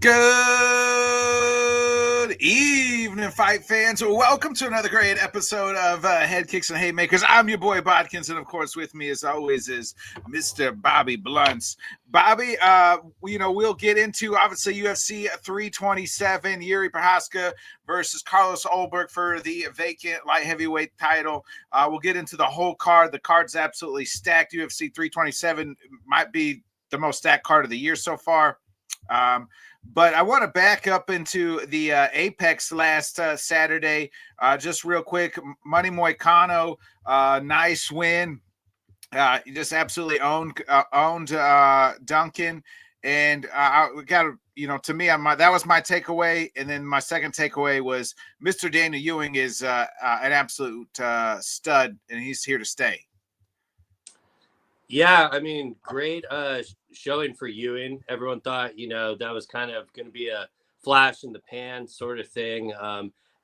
Good evening, fight fans. Welcome to another great episode of Headkicks and Haymakers. I'm your boy Bodkins, and of course, with me as always is Mr. Bobby Blunts. Bobby, we'll get into obviously UFC 327, Yuri Ptochazka versus Carlos Ulberg for the vacant light heavyweight title. We'll get into the whole card. The card's absolutely stacked. UFC 327 might be the most stacked card of the year so far. But I want to back up into the Apex last Saturday. Just real quick, Money Moicano, nice win. He just absolutely owned Duncan. And we got to, to me, that was my takeaway. And then my second takeaway was Mr. Daniel Ewing is an absolute stud, and he's here to stay. Yeah, I mean, great showing for Ewing. Everyone thought, that was kind of going to be a flash in the pan sort of thing.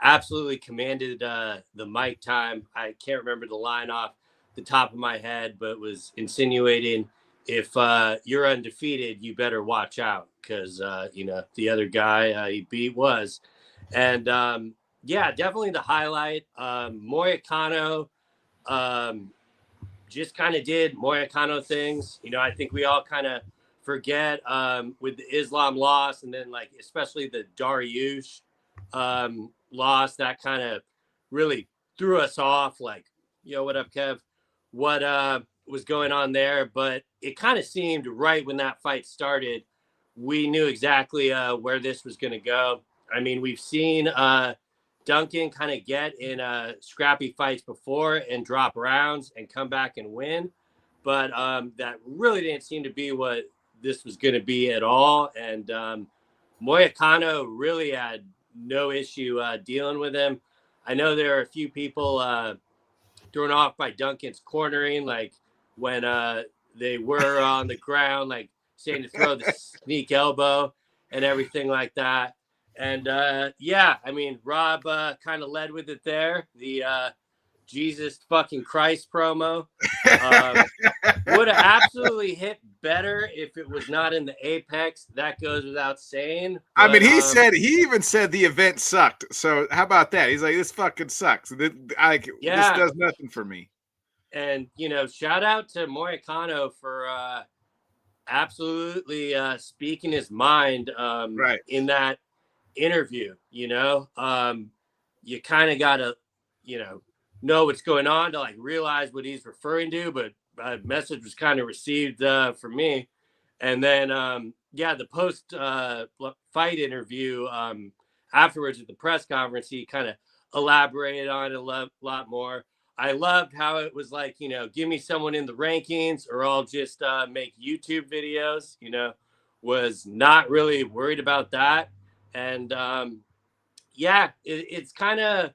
Absolutely commanded the mic time. I can't remember the line off the top of my head, but was insinuating if you're undefeated, you better watch out because, the other guy he beat was. And, definitely the highlight. Moicano just kind of did Moicano things. I think we all kind of forget with the Islam loss and then especially the Dariush loss that kind of really threw us off. What up, Kev? What was going on there? But it kind of seemed right when that fight started, we knew exactly where this was going to go. I mean, we've seen Duncan kind of get in scrappy fights before and drop rounds and come back and win. But that really didn't seem to be what this was going to be at all. And Moicano really had no issue dealing with him. I know there are a few people thrown off by Duncan's cornering, when they were on the ground, saying to throw the sneak elbow and everything like that. And Rob kind of led with it there. The Jesus fucking Christ promo would have absolutely hit better if it was not in the Apex. That goes without saying. But, I mean, he even said the event sucked. So how about that? He's like, this fucking sucks. This does nothing for me. And, shout out to Moicano for absolutely speaking his mind right in that interview. You kind of gotta know what's going on to realize what he's referring to, but a message was kind of received for me. And then the post fight interview afterwards at the press conference, he kind of elaborated on it a lot more. I loved how it was give me someone in the rankings or I'll just make YouTube videos. Was not really worried about that. And it's kind of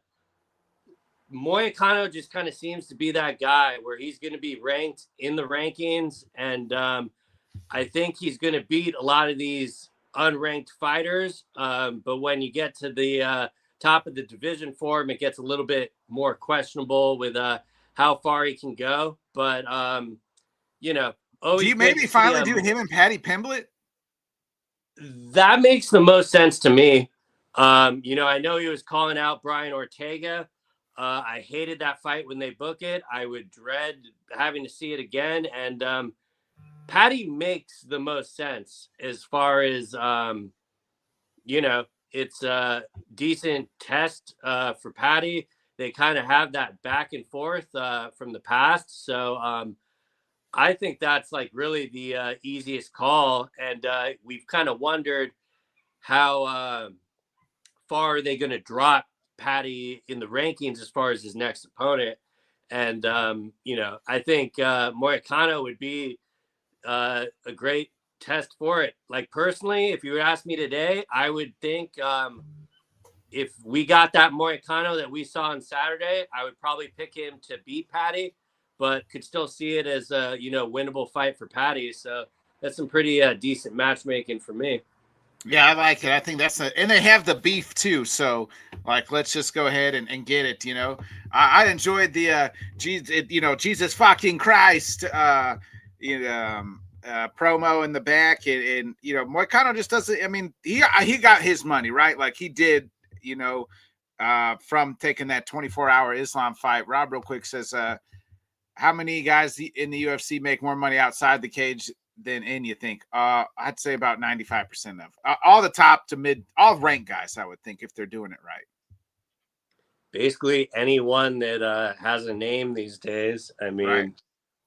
Moicano just kind of seems to be that guy where he's going to be ranked in the rankings. And I think he's going to beat a lot of these unranked fighters. But when you get to the top of the division for him, it gets a little bit more questionable with how far he can go. But, do you maybe finally do him and Paddy Pimblett? That makes the most sense to me. I know he was calling out Brian Ortega. I hated that fight when they book it. I would dread having to see it again. And Paddy makes the most sense as far as, it's a decent test for Paddy. They kind of have that back and forth from the past. So I think that's really the easiest call. And we've kind of wondered how far are they going to drop Paddy in the rankings as far as his next opponent. And, I think Moicano would be a great test for it. Personally, if you would ask me today, I would think if we got that Moicano that we saw on Saturday, I would probably pick him to beat Paddy, but could still see it as a, winnable fight for Paddy. So that's some pretty decent matchmaking for me. Yeah, I like it. I think and they have the beef too. So let's just go ahead and get it. I enjoyed the Jesus fucking Christ, promo in the back, and you know, Moicano just doesn't. I mean, he got his money, right? Like he did, you know, from taking that 24-hour Islam fight. Rob, real quick, says, how many guys in the UFC make more money outside the cage than in? You think? I'd say about 95% of all the top to mid, all ranked guys. I would think if they're doing it right. Basically, anyone that has a name these days. I mean,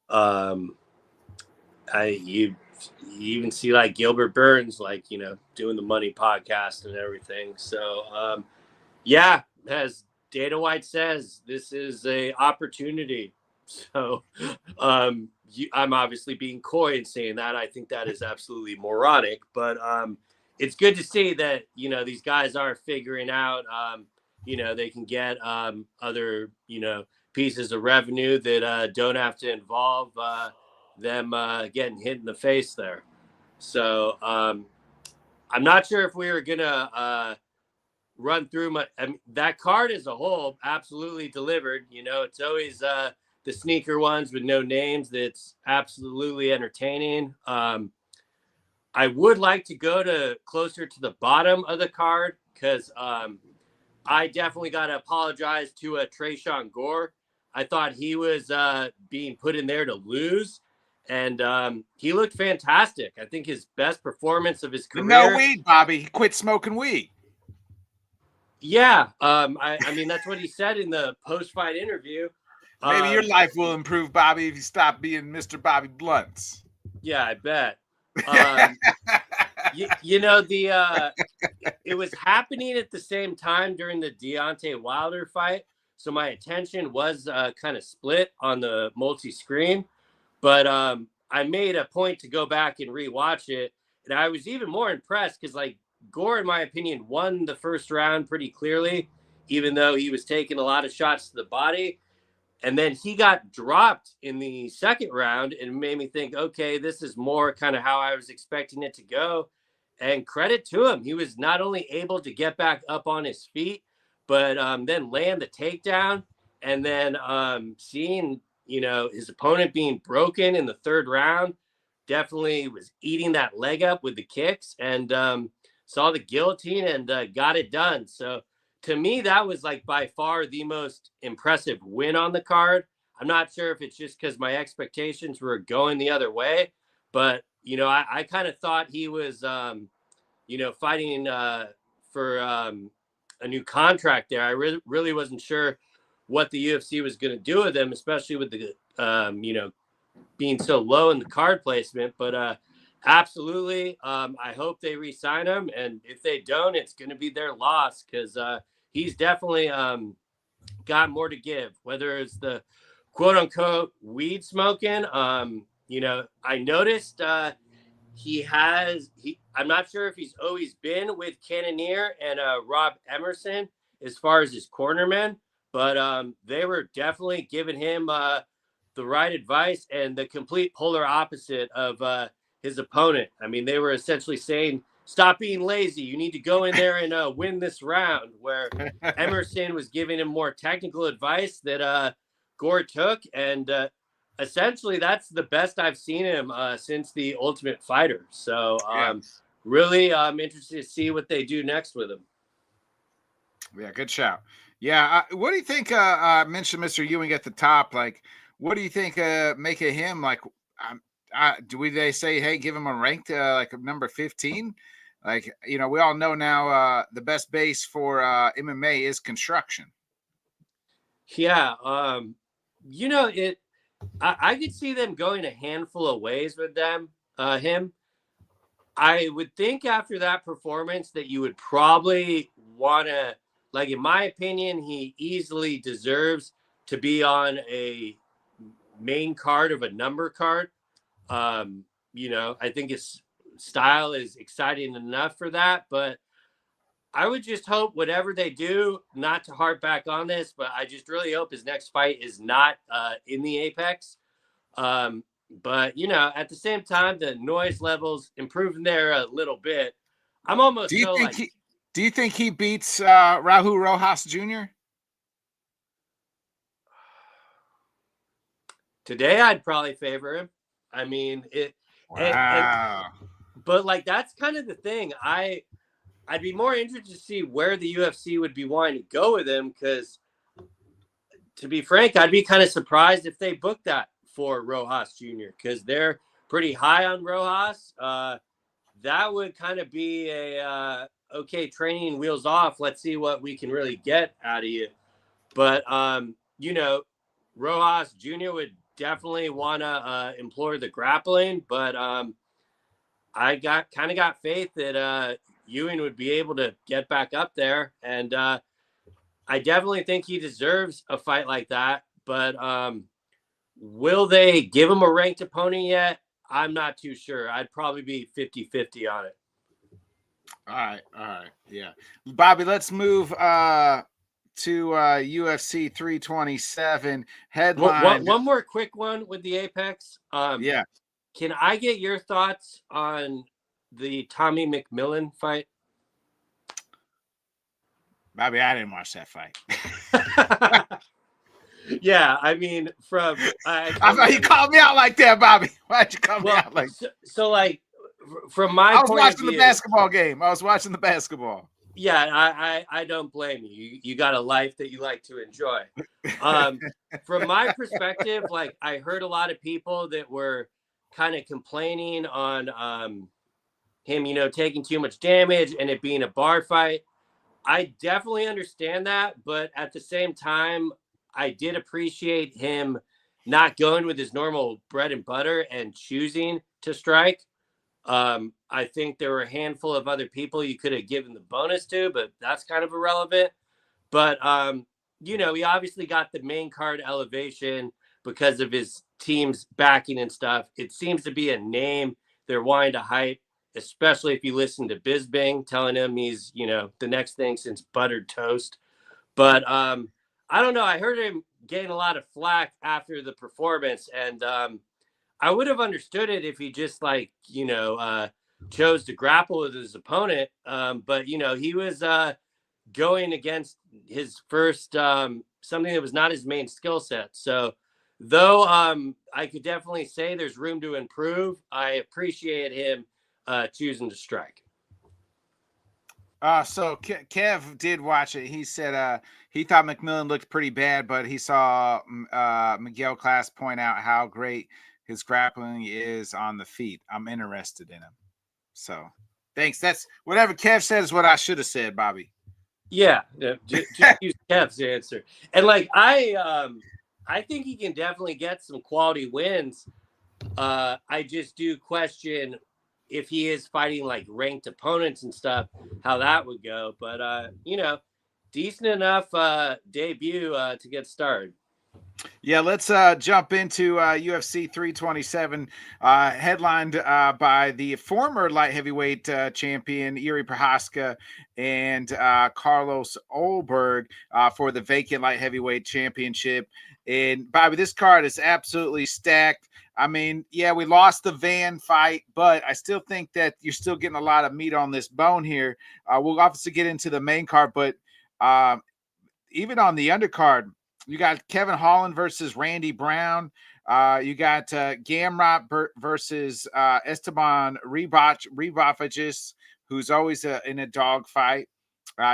right. You even see like Gilbert Burns, like, you know, doing the Money podcast and everything. So, yeah, as Dana White says, this is a opportunity. So, I'm obviously being coy in saying that. I think that is absolutely moronic, but it's good to see that, you know, these guys are figuring out, you know, they can get other, you know, pieces of revenue that don't have to involve them getting hit in the face there. So I'm not sure if we were gonna run through that card as a whole. Absolutely delivered. You know, it's always the sneaker ones with no names. That's absolutely entertaining. I would like to go to closer to the bottom of the card because I definitely got to apologize to Trayshawn Gore. I thought he was being put in there to lose. And he looked fantastic. I think his best performance of his career. No weed, Bobby. He quit smoking weed. Yeah. I mean, that's what he said in the post-fight interview. Maybe your life will improve, Bobby, if you stop being Mr. Bobby Blunts. Yeah, I bet. You know, it was happening at the same time during the Deontay Wilder fight. So my attention was kind of split on the multi-screen. But I made a point to go back and rewatch it. And I was even more impressed because, like, Gore, in my opinion, won the first round pretty clearly, even though he was taking a lot of shots to the body. And then he got dropped in the second round and made me think, okay, this is more kind of how I was expecting it to go. And credit to him. He was not only able to get back up on his feet, but then land the takedown. And then seeing, you know, his opponent being broken in the third round, definitely was eating that leg up with the kicks and saw the guillotine and got it done. So to me, that was like by far the most impressive win on the card. I'm not sure if it's just because my expectations were going the other way, but, you know, I kind of thought he was, you know, fighting for a new contract there. I really wasn't sure what the UFC was going to do with him, especially with the, you know, being so low in the card placement. But absolutely, I hope they re-sign him. And if they don't, it's going to be their loss because he's definitely got more to give, whether it's the quote unquote weed smoking. You know, I noticed I'm not sure if he's always been with Cannonier and Rob Emerson as far as his cornermen, but they were definitely giving him the right advice and the complete polar opposite of his opponent. I mean, they were essentially saying, stop being lazy. You need to go in there and win this round, where Emerson was giving him more technical advice that Gore took. And essentially, that's the best I've seen him since the Ultimate Fighter. So really, I'm interested to see what they do next with him. Yeah, good shout. Yeah, what do you think? I mentioned Mr. Ewing at the top. Like, what do you think? Make of him? Like, they say, hey, give him a ranked like a number 15? Like, you know, we all know now the best base for MMA is construction. Yeah, you know, I could see them going a handful of ways with him. I would think after that performance that you would probably want to, like, in my opinion, he easily deserves to be on a main card of a number card. You know, I think his style is exciting enough for that, but I would just hope whatever they do, not to harp back on this, but I just really hope his next fight is not in the Apex. But, you know, at the same time, the noise levels improving there a little bit. I'm almost do you think he beats Raul Rojas Jr.? Today, I'd probably favor him. I mean, And Wow. but like that's kind of the thing. I'd be more interested to see where the UFC would be wanting to go with him, because to be frank, I'd be kind of surprised if they booked that for Rojas Jr., because they're pretty high on Rojas. That would kind of be a okay, training wheels off. Let's see what we can really get out of you. But you know, Rojas Jr. would definitely want to implore the grappling, but I got faith that Ewing would be able to get back up there, and I definitely think he deserves a fight like that. But will they give him a ranked opponent yet? I'm not too sure. I'd probably be 50-50 on it. All right, yeah. Bobby, let's move to UFC 327 headline. One more quick one with the Apex. Yeah. Can I get your thoughts on the Tommy McMillan fight? Bobby, I didn't watch that fight. Yeah, I mean, I thought you called me out like that, Bobby. Why'd you call me out like that? So like, from my I was point watching of view, the basketball game. I was watching the basketball. Yeah, I don't blame you. You got a life that you like to enjoy. From my perspective, like I heard a lot of people that were kind of complaining on him, you know, taking too much damage and it being a bar fight. I definitely understand that, but at the same time, I did appreciate him not going with his normal bread and butter and choosing to strike. I think there were a handful of other people you could have given the bonus to, but that's kind of irrelevant. But, you know, he obviously got the main card elevation because of his team's backing and stuff. It seems to be a name they're wanting to hype, especially if you listen to Bisbing telling him he's, you know, the next thing since buttered toast. But I don't know. I heard him getting a lot of flack after the performance, and I would have understood it if he just like, you know, chose to grapple with his opponent. But, you know, he was going against his first something that was not his main skill set. So though I could definitely say there's room to improve, I appreciate him choosing to strike. So Kev did watch it. He said he thought McMillan looked pretty bad, but he saw Miguel Class point out how great his grappling is on the feet. I'm interested in him. So thanks. That's whatever Kev said is what I should have said, Bobby. Yeah, just use Kev's answer. And like I think he can definitely get some quality wins. I just do question if he is fighting like ranked opponents and stuff, how that would go. But you know, decent enough debut to get started. Yeah, let's jump into UFC 327, headlined by the former light heavyweight champion Iri Prohaska and Carlos Ulberg for the vacant light heavyweight championship. And Bobby, this card is absolutely stacked. I mean, yeah, we lost the Van fight, but I still think that you're still getting a lot of meat on this bone here. We'll obviously get into the main card, but even on the undercard, you got Kevin Holland versus Randy Brown. You got Gamrot versus Esteban Ribafages, who's always in a dog fight.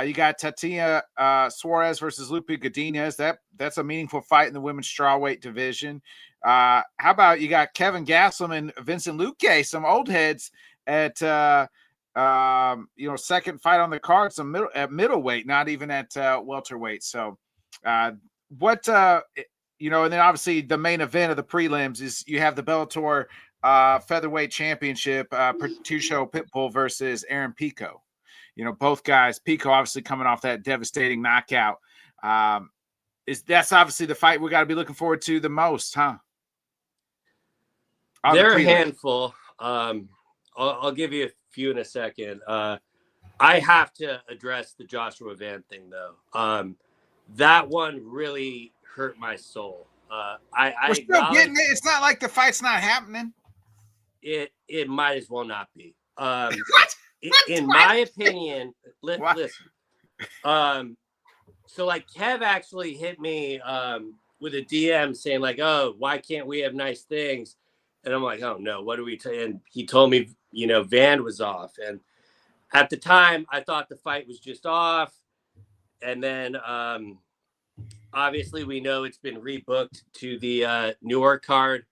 You got Tatiana Suarez versus Lupe Godinez. That's a meaningful fight in the women's strawweight division. How about you got Kevin Gastelum and Vincent Luque, some old heads at second fight on the card, at middleweight, not even at welterweight. So and then obviously the main event of the prelims is you have the Bellator featherweight championship, Patricio Pitbull versus Aaron Pico. You know, both guys, Pico obviously coming off that devastating knockout. That's obviously the fight we got to be looking forward to the most, huh? They're a handful. I'll give you a few in a second. I have to address the Joshua Van thing, though. That one really hurt my soul. We're still getting it. It's not like the fight's not happening. It might as well not be. In my opinion, listen. So like Kev actually hit me with a DM saying like, "Oh, why can't we have nice things?" And I'm like, oh no, what do we and he told me, Van was off. And at the time I thought the fight was just off. And then obviously we know it's been rebooked to the Newark card.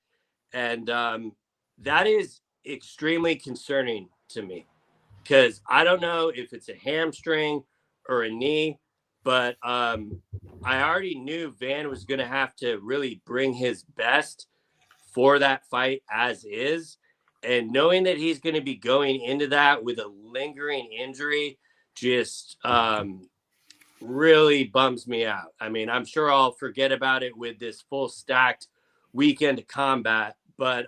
And that is extremely concerning to me because I don't know if it's a hamstring or a knee, but I already knew Van was going to have to really bring his best for that fight as is. And knowing that he's going to be going into that with a lingering injury just really bums me out. I mean, I'm sure I'll forget about it with this full stacked weekend of combat, but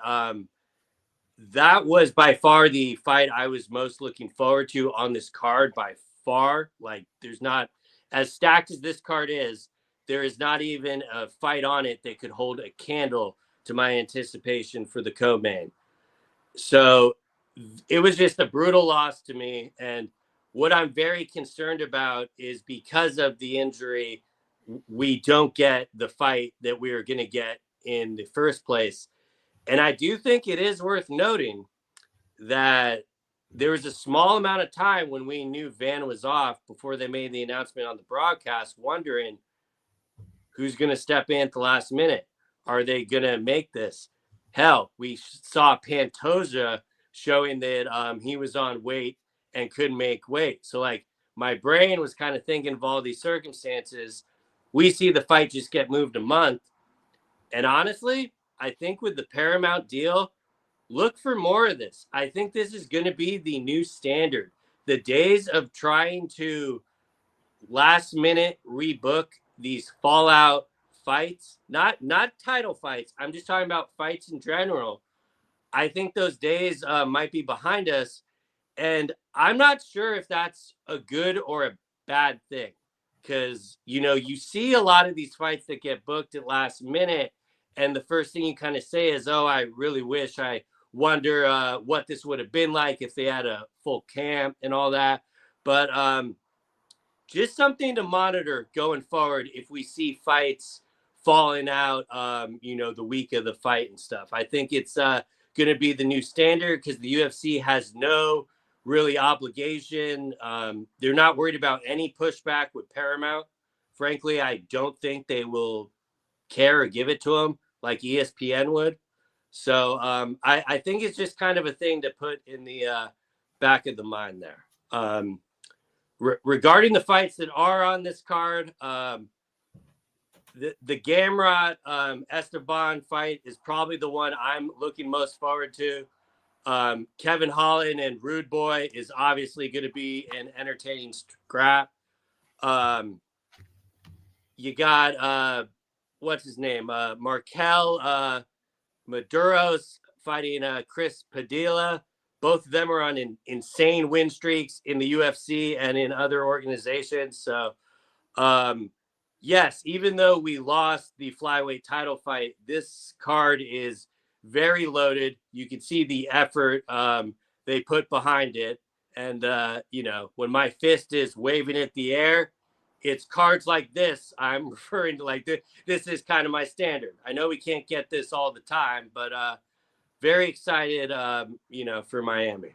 that was by far the fight I was most looking forward to on this card by far. Like, there's not, as stacked as this card is, there is not even a fight on it that could hold a candle to my anticipation for the co-main. So it was just a brutal loss to me. And what I'm very concerned about is because of the injury, we don't get the fight that we were going to get in the first place. And I do think it is worth noting that there was a small amount of time when we knew Van was off before they made the announcement on the broadcast, wondering who's going to step in at the last minute. Are they going to make this? Hell, we saw Pantoja showing that he was on weight and couldn't make weight. So, like, my brain was kind of thinking of all these circumstances. We see the fight just get moved a month. And honestly, I think with the Paramount deal, look for more of this. I think this is going to be the new standard. The days of trying to last minute rebook these fallout fights, not title fights. I'm just talking about fights in general. I think those days might be behind us. And I'm not sure if that's a good or a bad thing. Because, you see a lot of these fights that get booked at last minute. And the first thing you kind of say is, oh, I really wish, I wonder what this would have been like if they had a full camp and all that. But just something to monitor going forward if we see fights falling out, the week of the fight and stuff. I think it's going to be the new standard because the UFC has no really obligation. They're not worried about any pushback with Paramount. Frankly, I don't think they will care or give it to them like ESPN would. So I think it's just kind of a thing to put in the back of the mind there. Regarding the fights that are on this card, the Gamrot Esteban fight is probably the one I'm looking most forward to. Kevin Holland and Rude Boy is obviously going to be an entertaining scrap. You got what's his name? Markel Maduros fighting Chris Padilla. Both of them are on insane win streaks in the UFC and in other organizations. So, yes, even though we lost the flyweight title fight, this card is very loaded. You can see the effort they put behind it. And, when my fist is waving at the air, it's cards like this I'm referring to. Like this is kind of my standard. I know we can't get this all the time, but very excited, for Miami.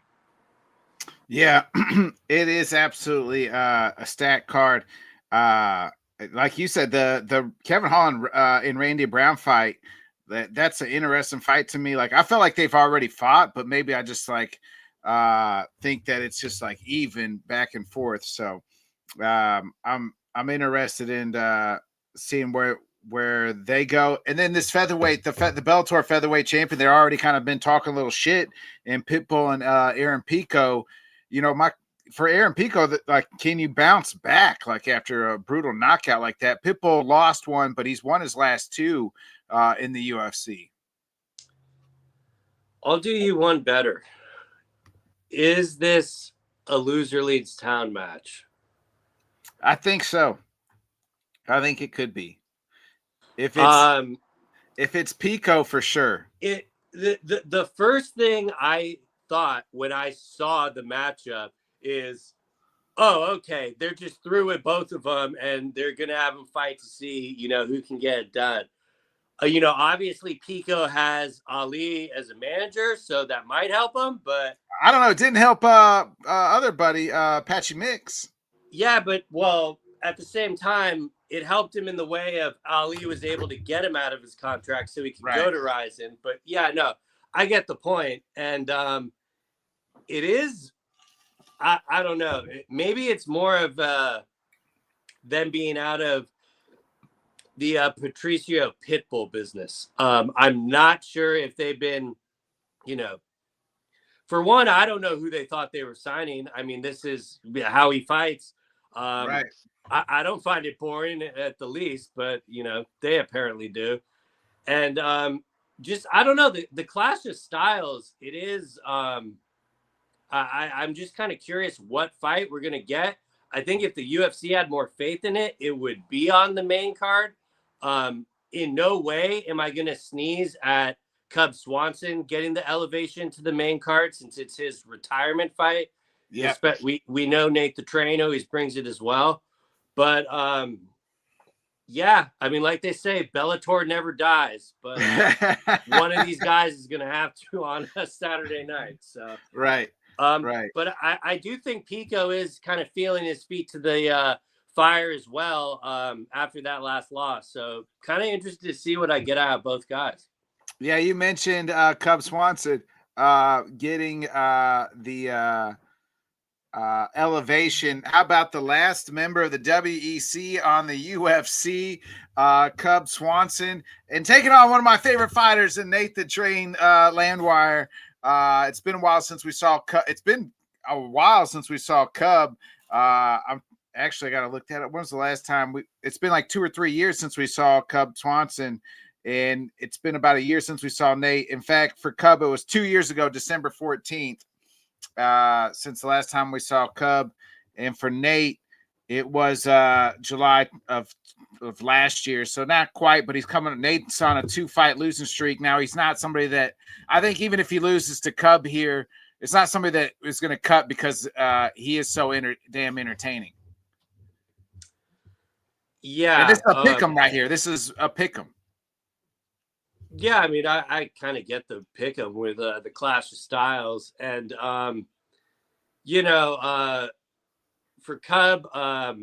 Yeah, it is absolutely a stacked card. Like you said, the Kevin Holland and Randy Brown fight, that's an interesting fight to me. Like, I feel like they've already fought, but maybe I just think that it's just like even back and forth. So I'm interested in seeing where they go. And then this featherweight, the Bellator featherweight champion, they're already kind of been talking a little shit. And Pitbull and Aaron Pico, for Aaron Pico, like, can you bounce back like after a brutal knockout like that? Pitbull lost one, but he's won his last two in the UFC. I'll do you one better. Is this a loser leads town match? I think so. I think it could be. If it's Pico, for sure. The first thing I thought when I saw the matchup is, oh, okay, they're just through with both of them and they're gonna have them fight to see, who can get it done. Obviously Pico has Ali as a manager, so that might help him. But I don't know. It didn't help other buddy Patchy Mix. yeah, but well, at the same time, it helped him in the way of Ali was able to get him out of his contract so he could go to Ryzen. But yeah, no, I get the point, and it is. I don't know. Maybe it's more of them being out of the Patricio Pitbull business. I'm not sure if they've been, for one, I don't know who they thought they were signing. I mean, this is how he fights. Right. I don't find it boring at the least, but, they apparently do. And I don't know, the clash of styles, it is, I'm just kind of curious what fight we're going to get. I think if the UFC had more faith in it, it would be on the main card. In no way am I going to sneeze at Cub Swanson getting the elevation to the main card since it's his retirement fight. Yeah. We know Nate the Train always brings it as well. But, yeah, I mean, like they say, Bellator never dies. But one of these guys is going to have to on a Saturday night. So right. Right. But I do think Pico is kind of feeling his feet to the fire as well after that last loss. So kind of interested to see what I get out of both guys. Yeah, you mentioned Cub Swanson getting the elevation. How about the last member of the WEC on the UFC, Cub Swanson, and taking on one of my favorite fighters in Nate the Train Landwehr. It's been a while since we saw Cub. It's been a while since we saw Cub. I'm actually got to look that up. When was the last time it's been like 2 or 3 years since we saw Cub Swanson, and it's been about a year since we saw Nate. In fact, for Cub, it was 2 years ago, December 14th, since the last time we saw Cub. And for Nate, it was July of last year. So not quite, but he's coming. Nate's on a 2-fight losing streak. Now he's not somebody that I think even if he loses to Cub here, it's not somebody that is going to cut because he is so damn entertaining. Yeah. And this is a pick'em right here. This is a pick'em. Yeah, I mean, I kind of get the pick'em with the clash of styles. And, for Cub, I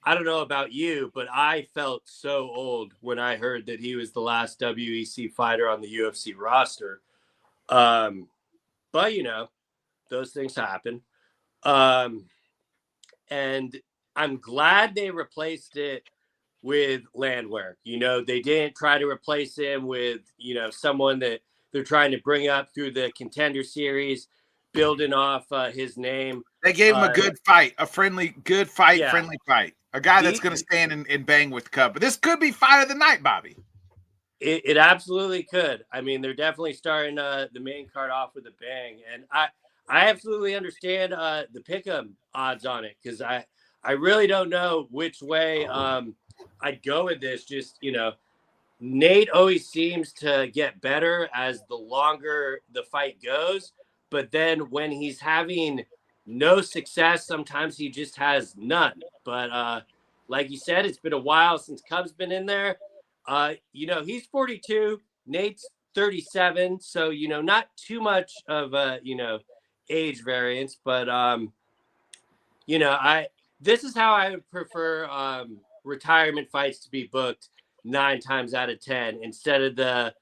don't know about you, but I felt so old when I heard that he was the last WEC fighter on the UFC roster. But, those things happen. And I'm glad they replaced it with Landwehr. They didn't try to replace him with, someone that they're trying to bring up through the Contender Series, building off his name. They gave him a good fight, a friendly fight. A guy that's going to stand and bang with Cub. But this could be fight of the night, Bobby. It absolutely could. I mean, they're definitely starting the main card off with a bang. And I absolutely understand the pick'em odds on it because I really don't know which way I'd go with this. Just, Nate always seems to get better as the longer the fight goes. But then when he's having no success, sometimes he just has none. But like you said, it's been a while since Cub's been in there. He's 42, Nate's 37. So, not too much of a, age variance. But, this is how I would prefer retirement fights to be booked 9 times out of 10 instead of the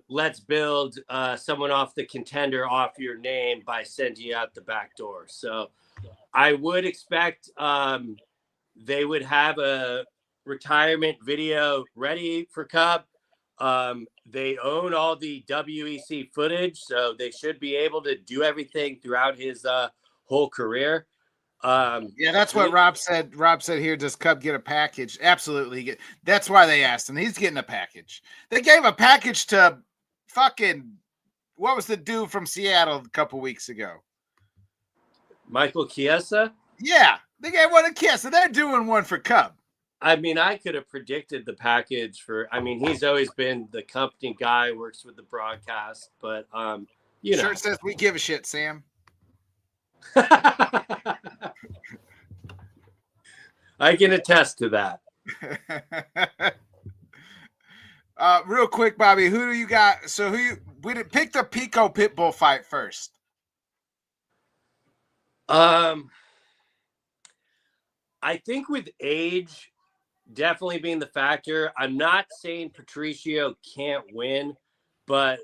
let's build someone off the contender off your name by sending you out the back door. So I would expect they would have a retirement video ready for Cub. They own all the WEC footage, so they should be able to do everything throughout his whole career. Yeah, that's what Rob said. Rob said here, does Cub get a package? Absolutely. That's why they asked him. He's getting a package. They gave a package to fucking, what was the dude from Seattle a couple weeks ago? Michael Chiesa? Yeah, they gave one to Chiesa. They're doing one for Cub. I mean, I could have predicted the package he's always been the company guy, works with the broadcast, but, Sure says we give a shit, Sam. I can attest to that. Real quick, Bobby, who do you got? So we did pick the Pico Pitbull fight first. I think with age definitely being the factor, I'm not saying Patricio can't win, but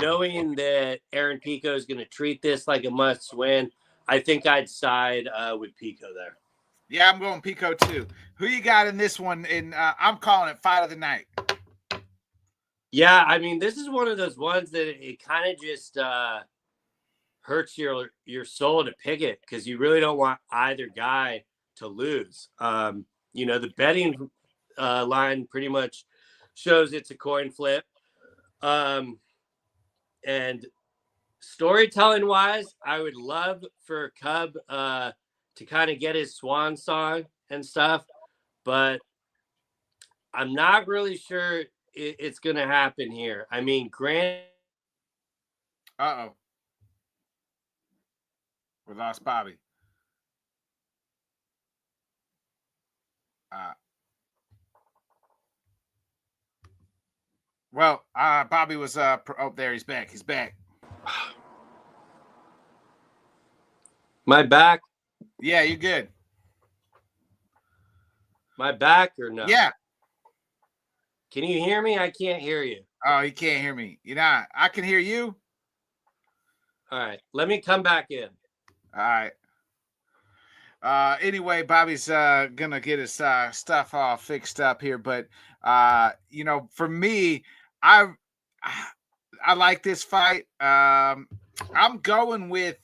knowing that Aaron Pico is going to treat this like a must win, I think I'd side with Pico there. Yeah, I'm going Pico too. Who you got in this one? I'm calling it fight of the night. Yeah, I mean, this is one of those ones that it kind of just hurts your soul to pick it because you really don't want either guy to lose. The betting line pretty much shows it's a coin flip. And storytelling wise, I would love for Cub to kind of get his swan song and stuff, but I'm not really sure it's going to happen here. I mean, Grant. Uh-oh. We lost Bobby. Bobby was there. He's back. My back? Yeah, you're good. My back or no? Yeah. Can you hear me? I can't hear you. Oh, you can't hear me. You're not. I can hear you. All right. Let me come back in. All right. Anyway, Bobby's gonna get his stuff all fixed up here, but for me, I like this fight. I'm going with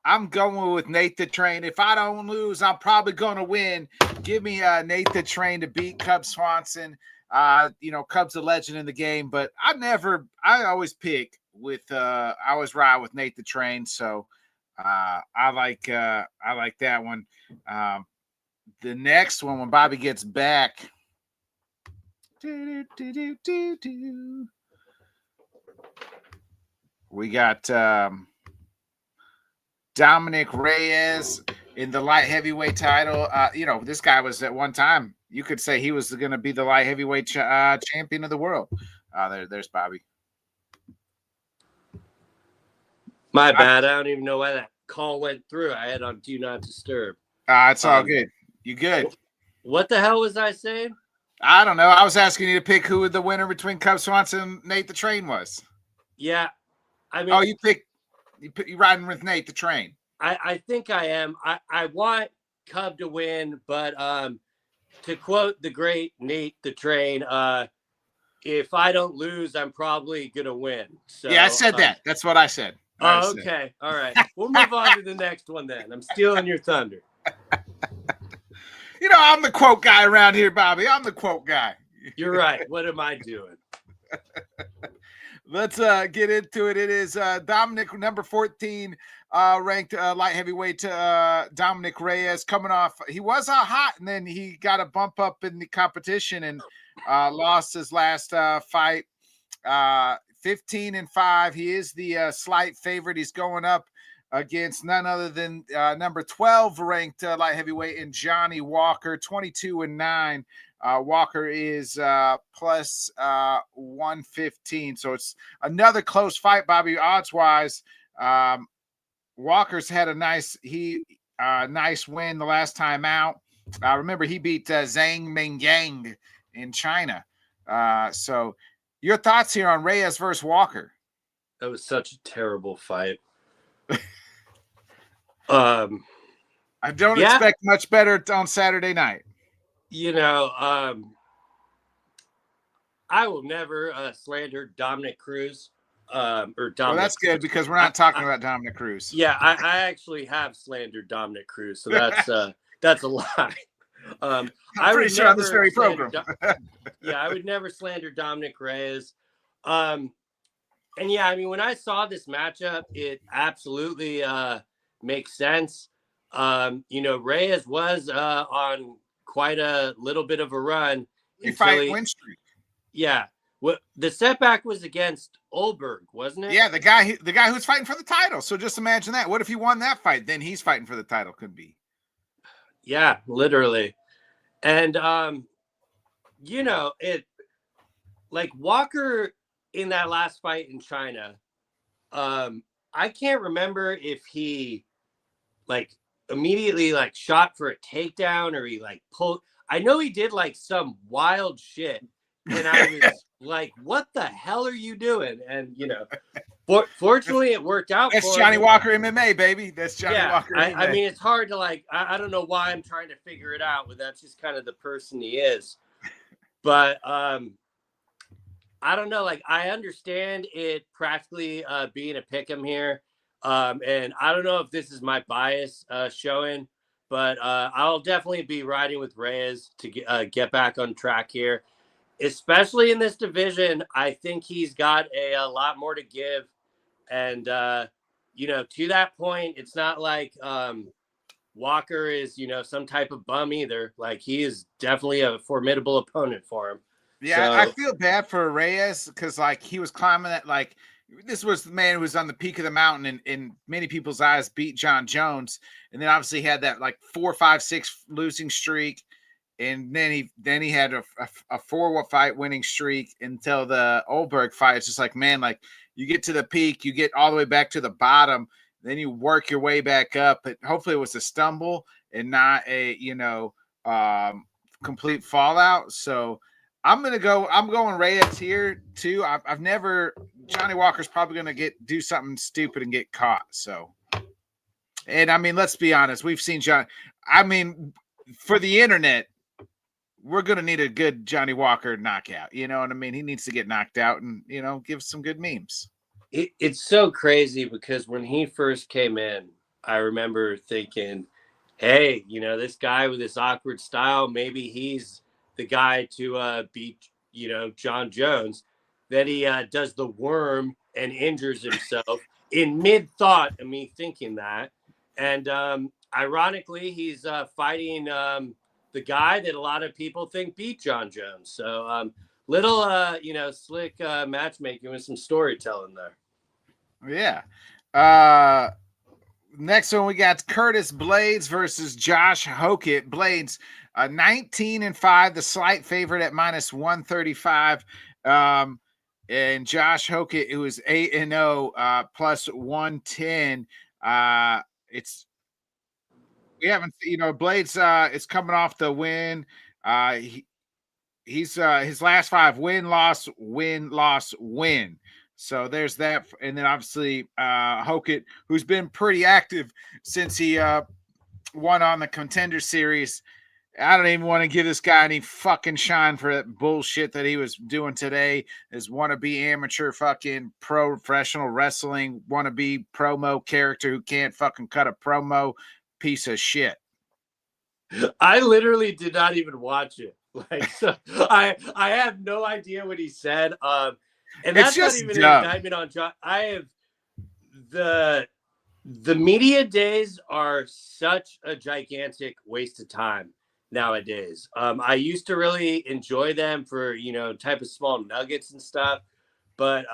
Nate the Train. If I don't lose, I'm probably gonna win. Give me Nate the Train to beat Cub Swanson. Cub's a legend in the game, but I always pick with I always ride with Nate the Train. So I like that one. The next one, when Bobby gets back, we got Dominic Reyes in the light heavyweight title. This guy was at one time, you could say he was going to be the light heavyweight champion of the world. There's Bobby. My bad. I don't even know why that call went through. I had on Do Not Disturb. It's all good. You good? What the hell was I saying? I don't know. I was asking you to pick who the winner between Cub Swanson and Nate the Train was. Yeah. I mean, you riding with Nate the Train. I think I am. I want Cub to win, but to quote the great Nate the Train, if I don't lose, I'm probably gonna win. So yeah, I said that. That's what I said. Oh, okay. All right. We'll move on to the next one then. I'm stealing your thunder. I'm the quote guy around here, Bobby. I'm the quote guy. You're right. What am I doing? Let's get into it. It is Dominic, number 14, ranked light heavyweight Dominic Reyes coming off. He was hot, and then he got a bump up in the competition and lost his last fight. 15-5. He is the slight favorite. He's going up against none other than number 12 ranked light heavyweight in Johnny Walker, 22-9. Walker is plus 115. So it's another close fight, Bobby. Odds wise, Walker's had a nice win the last time out. Remember, he beat Zhang Mengyang in China. So your thoughts here on Reyes versus Walker? That was such a terrible fight. I don't expect much better on Saturday night. I will never slander Dominic Cruz. Well, that's good because we're not talking about Dominic Cruz. Yeah, I actually have slandered Dominic Cruz, so that's a lie. I'm pretty sure on this very program. I would never slander Dominic Reyes. And yeah, I mean, when I saw this matchup, it absolutely makes sense. Reyes was on quite a little bit of a run. He fight win streak. Yeah. The setback was against Ulberg, wasn't it? Yeah, the guy who's fighting for the title. So just imagine that. What if he won that fight? Then he's fighting for the title. Could be. Yeah, literally. And like Walker in that last fight in China, I can't remember if he like immediately like shot for a takedown or he like pulled. I know he did like some wild shit, and I was like, "What the hell are you doing?" And fortunately, it worked out. That's for Johnny him. Walker MMA, baby. That's Johnny Yeah, Walker MMA. I mean, it's hard to like. I don't know why I'm trying to figure it out, but that's just kind of the person he is. But I don't know. Like, I understand it practically being a pick'em here. And I don't know if this is my bias showing, but I'll definitely be riding with Reyes to get back on track here, especially in this division. I think he's got a lot more to give. And, to that point, it's not like Walker is, some type of bum either. Like, he is definitely a formidable opponent for him. Yeah, I So, feel bad for Reyes because like he was climbing that like this was the man who was on the peak of the mountain and in many people's eyes beat John Jones, and then obviously had that like 4, 5, 6 losing streak, and then he had a 4 fight winning streak until the Ulberg fight. It's just like, man, like you get to the peak, you get all the way back to the bottom, then you work your way back up. But hopefully it was a stumble and not a complete fallout. So I'm going Reyes here too. I've never Johnny Walker's probably gonna do something stupid and get caught. So, and I mean, let's be honest, we've seen for the internet, we're gonna need a good Johnny Walker knockout. You know what I mean? He needs to get knocked out and give some good memes. It's so crazy because when he first came in, I remember thinking, hey, this guy with this awkward style, maybe he's the guy to beat, John Jones. Then he does the worm and injures himself in mid-thought of me thinking that. And ironically, he's fighting the guy that a lot of people think beat John Jones. So little, slick matchmaking with some storytelling there. Yeah. Next one, we got Curtis Blades versus Josh Hokett. Blades, 19-5, the slight favorite at -135. And Josh Hokett, who is 8-0, plus 110. We haven't, Blades is coming off the win. He's his last 5 win, loss, win, loss, win. So there's that. And then obviously Hokett, who's been pretty active since he won on the Contender Series. I don't even want to give this guy any fucking shine for that bullshit that he was doing today. His wannabe amateur fucking professional wrestling, wannabe promo character who can't fucking cut a promo, piece of shit. I literally did not even watch it. Like, so I have no idea what he said. And that's not even an indictment on John. I have the media days are such a gigantic waste of time nowadays. I used to really enjoy them for, type of small nuggets and stuff, but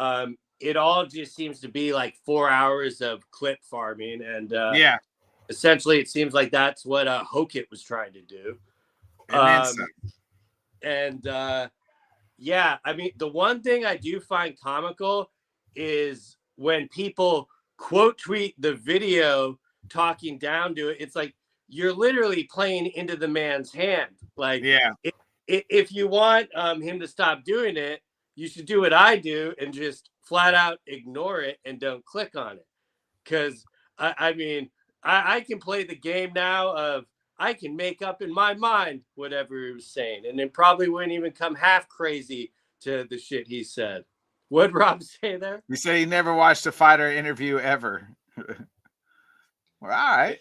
it all just seems to be like 4 hours of clip farming. And yeah, essentially it seems like that's what Hokett was trying to do. Yeah, I mean, the one thing I do find comical is when people quote tweet the video talking down to it. It's like you're literally playing into the man's hand. Like, yeah, if you want him to stop doing it, you should do what I do and just flat out ignore it and don't click on it. Because I mean, I can play the game now of I can make up in my mind whatever he was saying, and it probably wouldn't even come half crazy to the shit he said. What'd Rob say there? You say he never watched a fighter interview ever. Well, all right.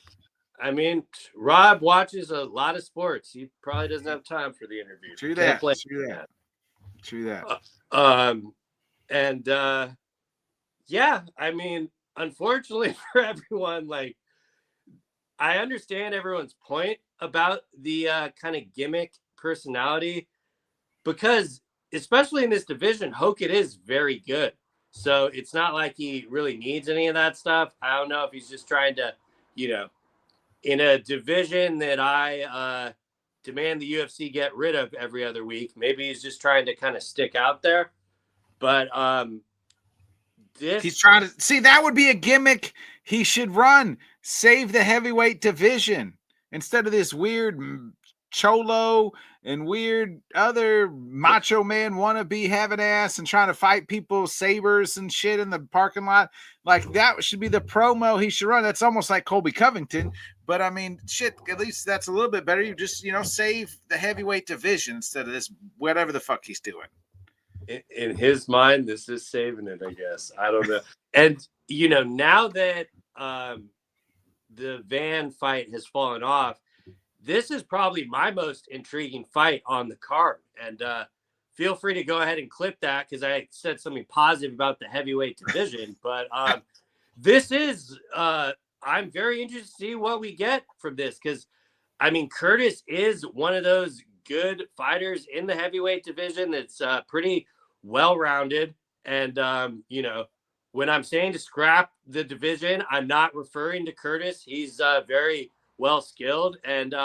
I mean, Rob watches a lot of sports. He probably doesn't have time for the interview. True that. True that. Yeah, I mean, unfortunately for everyone, like, I understand everyone's point about the kind of gimmick personality, because especially in this division, Hokett is very good. So it's not like he really needs any of that stuff. I don't know if he's just trying to, in a division that I demand the UFC get rid of every other week, maybe he's just trying to kind of stick out there. But he's trying to see, that would be a gimmick he should run. Save the heavyweight division instead of this weird cholo and weird other macho man wannabe having ass and trying to fight people sabers and shit in the parking lot. Like, that should be the promo he should run. That's almost like Colby Covington, but I mean, shit, at least that's a little bit better. You just, save the heavyweight division instead of this whatever the fuck he's doing. In his mind, this is saving it, I guess. I don't know. And now that the Van fight has fallen off, this is probably my most intriguing fight on the card. And feel free to go ahead and clip that, because I said something positive about the heavyweight division. But this is I'm very interested to see what we get from this, because I mean, Curtis is one of those good fighters in the heavyweight division that's pretty well-rounded. And when I'm saying to scrap the division, I'm not referring to Curtis. He's very well skilled, and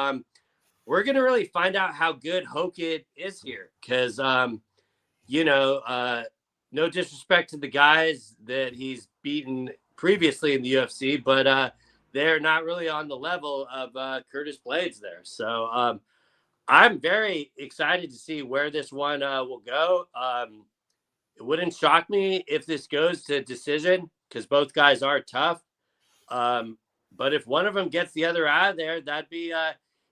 we're gonna really find out how good Hokit is here, because no disrespect to the guys that he's beaten previously in the UFC, but they're not really on the level of Curtis Blades there. So I'm very excited to see where this one will go. It wouldn't shock me if this goes to decision, because both guys are tough. But if one of them gets the other out of there, that'd be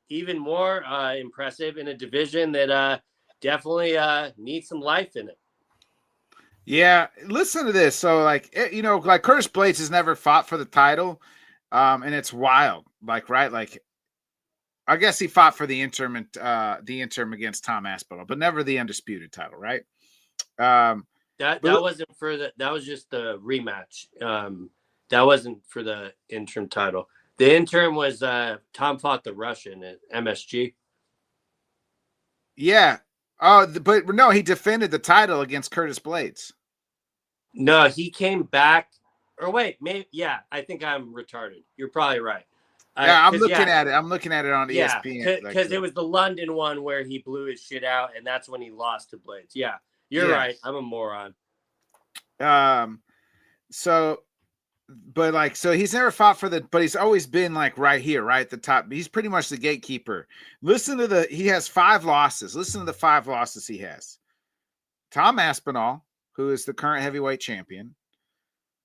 even more impressive in a division that definitely needs some life in it. Yeah, listen to this. So, like Curtis Blades has never fought for the title, and it's wild. Like, right? Like, I guess he fought for the interim against Tom Aspinall, but never the undisputed title, right? That wasn't for that was just the rematch. That wasn't for the interim title. The interim was Tom fought the Russian at MSG. Yeah. Oh, but no, he defended the title against Curtis Blades. No, he came back. Or wait, maybe, yeah, I think I'm retarded. You're probably right. Yeah, I'm looking at it. I'm looking at it on ESPN. Because it was the London one where he blew his shit out, and that's when he lost to Blades. Yeah, you're right. I'm a moron. So he's never fought for but he's always been like right here, right at the top. He's pretty much the gatekeeper. He has 5 losses. Listen to the 5 losses he has. Tom Aspinall, who is the current heavyweight champion.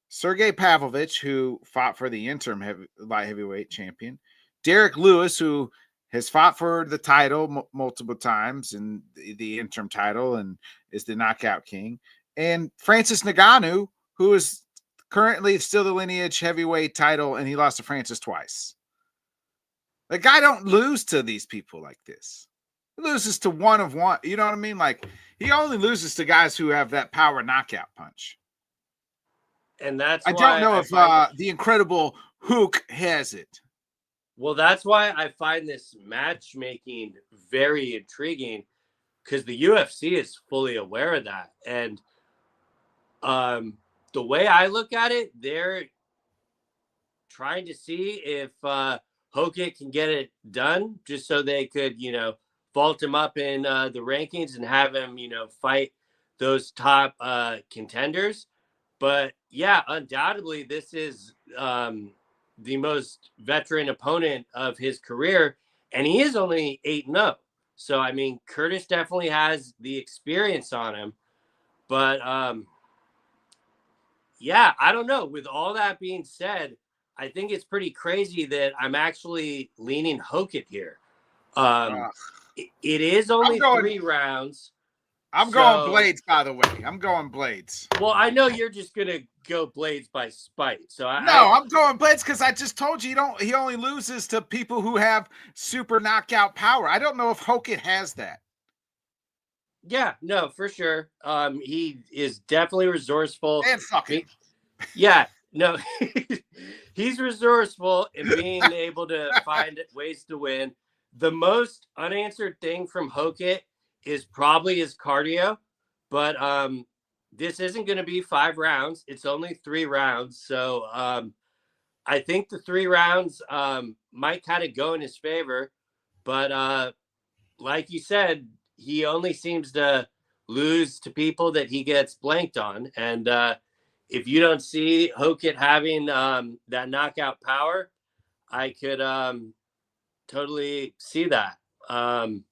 Sergey Pavlovich, who fought for the interim light heavyweight champion. Derek Lewis, who has fought for the title multiple times and the interim title and is the knockout king. And Francis Ngannou, who is currently still the lineage heavyweight title, and he lost to Francis twice. The guy don't lose to these people like this. He loses to one of one. You know what I mean? Like, he only loses to guys who have that power knockout punch. And that's I don't know if the incredible Hook has it. Well, that's why I find this matchmaking very intriguing, because the UFC is fully aware of that. And the way I look at it, they're trying to see if Hokit can get it done, just so they could, vault him up in the rankings and have him, fight those top contenders. But yeah, undoubtedly, this is the most veteran opponent of his career, and he is only 8-0. So, I mean, Curtis definitely has the experience on him. But yeah, I don't know. With all that being said, I think it's pretty crazy that I'm actually leaning Hokit here. It is only 3 rounds. I'm going Blades, by the way. I'm going Blades. Well, I know you're just gonna go Blades by spite. So I'm going Blades because I just told you he only loses to people who have super knockout power. I don't know if Hokit has that. Yeah, no, for sure. He is definitely resourceful. And fucking. Yeah, no, he's resourceful in being able to find ways to win. The most unanswered thing from Hokit is probably his cardio, but this isn't going to be 5 rounds. It's only 3 rounds. So I think the 3 rounds might kind of go in his favor. But like you said, he only seems to lose to people that he gets blanked on. And if you don't see Hokit having that knockout power, I could totally see that. And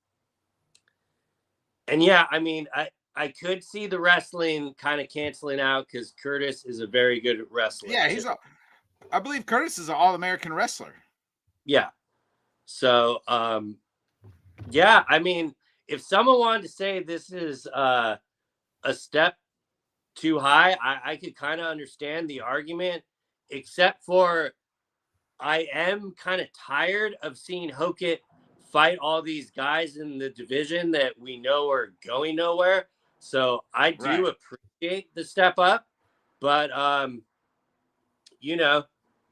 yeah, I mean, I could see the wrestling kind of canceling out because Curtis is a very good wrestler. Yeah, I believe Curtis is an All-American wrestler. Yeah. So, yeah, I mean, if someone wanted to say this is a step too high, I could kind of understand the argument, except for I am kind of tired of seeing Hokit fight all these guys in the division that we know are going nowhere. So I do appreciate the step up, but you know,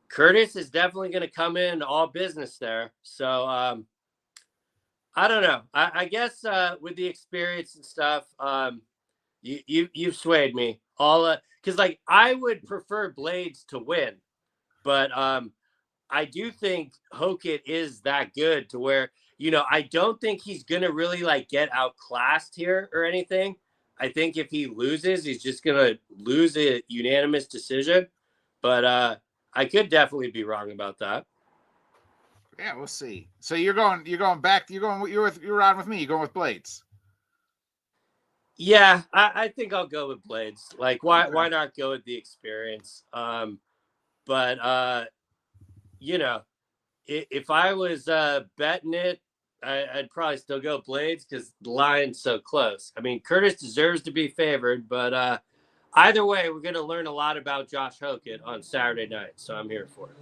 Curtis is definitely going to come in all business there. So I don't know. I guess with the experience and stuff, you've swayed me all because like I would prefer Blades to win, but I do think Hokit is that good to where, you know, I don't think he's going to really like get outclassed here or anything. I think if he loses, he's just going to lose a unanimous decision. But I could definitely be wrong about that. Yeah, we'll see. So you're going back. You're riding with me. You're going with Blades. Yeah, I think I'll go with Blades. Like, why not go with the experience? But you know, if I was betting it, I'd probably still go Blades because the line's so close. I mean, Curtis deserves to be favored, but either way, we're going to learn a lot about Josh Hokit on Saturday night, so I'm here for it.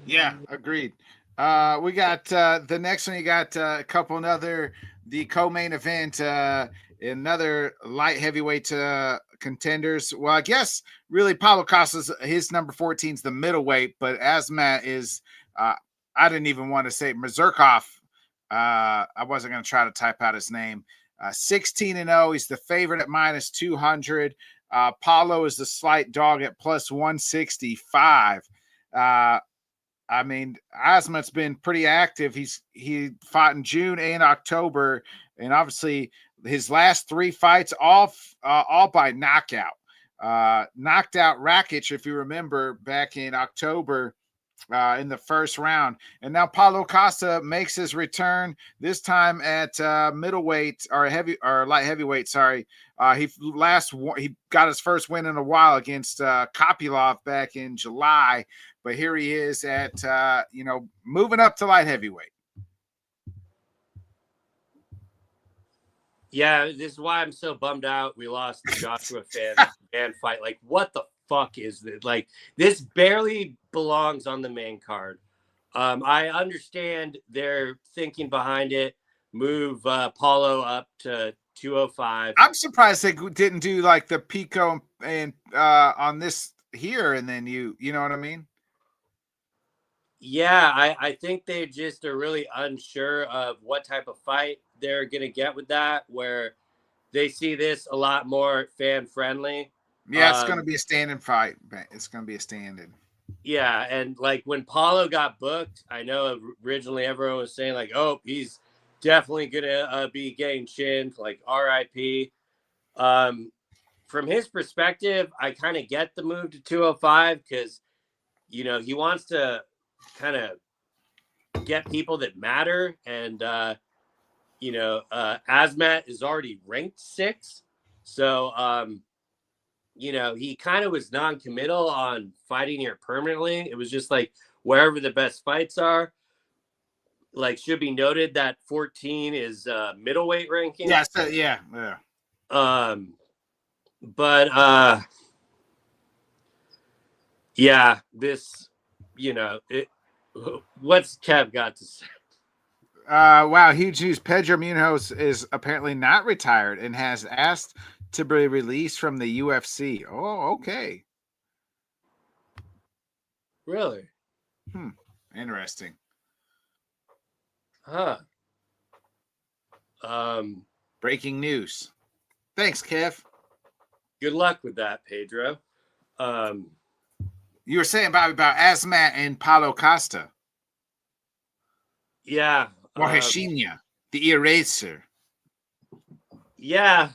Yeah, agreed. We got the next one. You got the co-main event, another light heavyweight contenders. Well, I guess really Paulo Costa's his number 14 is the middleweight, but Asmat is I didn't even want to say Mazurkov. I wasn't going to try to type out his name. 16-0. He's the favorite at minus 200. Paulo is the slight dog at plus 165. I mean, Asmat's been pretty active. He fought in June and October, and obviously his last 3 fights all by knockout. Knocked out Rakic, if you remember, back in October in the first round. And now Paulo Costa makes his return, this time at middleweight or light heavyweight. Sorry, he got his first win in a while against Kopylov back in July. But here he is at moving up to light heavyweight. Yeah, this is why I'm so bummed out. We lost the Joshua Fan fight. Like, what the fuck is this? Like, this barely belongs on the main card. I understand their thinking behind it. Move Paulo up to 205. I'm surprised they didn't do like the Pico and on this here, and then you know what I mean? Yeah, I think they just are really unsure of what type of fight they're going to get with that, where they see this a lot more fan friendly. Yeah, it's going to be a standing fight. It's going to be a standing. Yeah, and like when Paulo got booked, I know originally everyone was saying like, oh, he's definitely going to be getting chinned, like RIP. From his perspective, I kind of get the move to 205 because, you know, he wants to kind of get people that matter. And, Asmat is already ranked 6. So, he kind of was non-committal on fighting here permanently. It was just like wherever the best fights are. Like, should be noted that 14 is middleweight ranking. Yeah. This, what's Kev got to say? Wow, huge news. Pedro Munoz is apparently not retired and has asked to be released from the UFC. Oh, okay. Really? Interesting. Huh. Breaking news. Thanks, Kev. Good luck with that, Pedro. You were saying, Bobby, about Asmat and Paulo Costa. Yeah. Or Heshinya, the eraser. Yeah,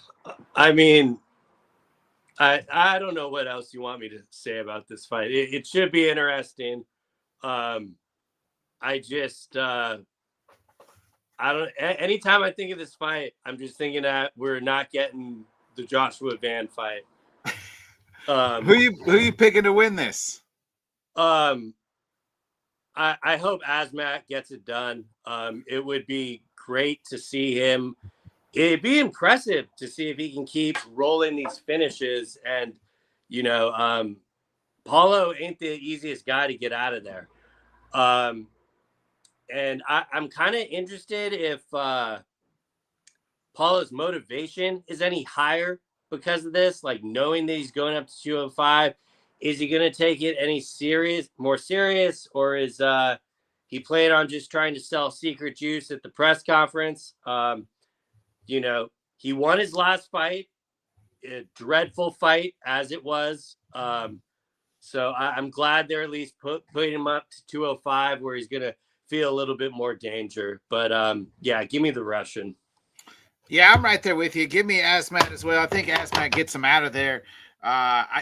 I mean, I don't know what else you want me to say about this fight. It should be interesting. I just I don't. Anytime I think of this fight, I'm just thinking that we're not getting the Joshua Van fight. Who you picking to win this? I hope Asmat gets it done. It would be great to see him. It'd be impressive to see if he can keep rolling these finishes. And Paulo ain't the easiest guy to get out of there. And I'm kind of interested if Paulo's motivation is any higher because of this, like knowing that he's going up to 205. Is he going to take it any more serious, or is he planning on just trying to sell secret juice at the press conference? He won his last fight, a dreadful fight as it was. So I'm glad they're at least putting him up to 205 where he's going to feel a little bit more danger. But yeah, give me the Russian. Yeah, I'm right there with you. Give me Asmat as well. I think Asmat gets him out of there.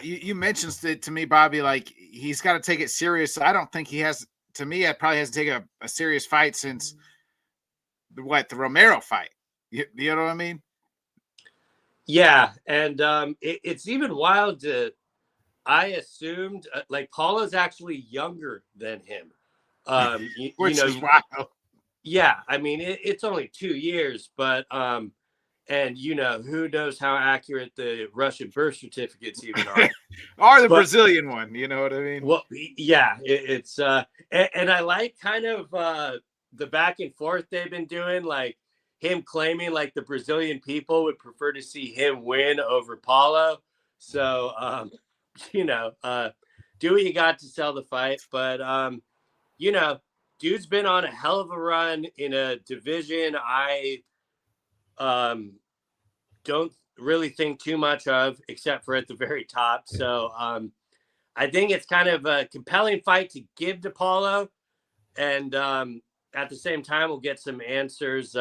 You mentioned it to me, Bobby, like he's got to take it serious. I don't think he has. To me, I probably hasn't taken a serious fight since the Romero fight. You know what I mean? Yeah, and it's even wild to. I assumed like Paula's actually younger than him. Which is wild. Yeah, I mean it's only 2 years, but and who knows how accurate the Russian birth certificates even are, or the Brazilian one. You know what I mean? Well, yeah, it's and I like kind of the back and forth they've been doing, like him claiming like the Brazilian people would prefer to see him win over Paulo. So do what you got to sell the fight, but dude's been on a hell of a run in a division I don't really think too much of, except for at the very top. So I think it's kind of a compelling fight to give to Paulo, and at the same time, we'll get some answers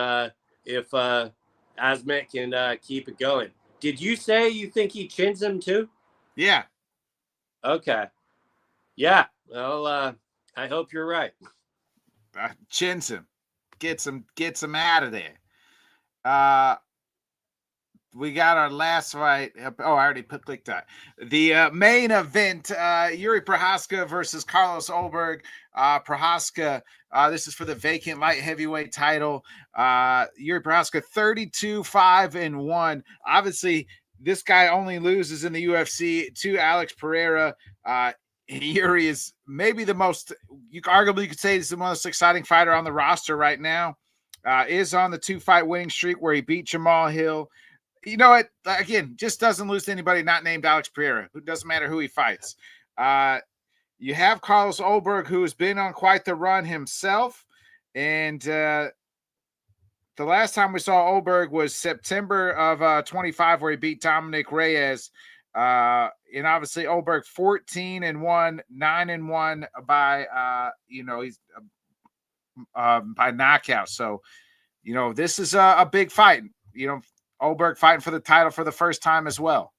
if Asmat can keep it going. Did you say you think he chins him too? Yeah. Okay. Yeah. Well, I hope you're right. Chins him, gets him out of there. We got our last fight. Oh, I already clicked that. The main event, Yuri Ptochazka versus Carlos Ulberg. Ptochazka, this is for the vacant light heavyweight title. Yuri Ptochazka, 32-5-1. Obviously, this guy only loses in the UFC to Alex Pereira. Yuri is maybe the most, you could say he's the most exciting fighter on the roster right now. Is on the 2-fight winning streak where he beat Jamal Hill. You know what? Again, just doesn't lose to anybody not named Alex Pereira. Who doesn't matter who he fights. You have Carlos Ulberg, who has been on quite the run himself. And the last time we saw Ulberg was September of 25, where he beat Dominic Reyes. And obviously Ulberg 14-1, 9-1 by he's by knockout. So this is a big fight. Ulberg fighting for the title for the first time as well.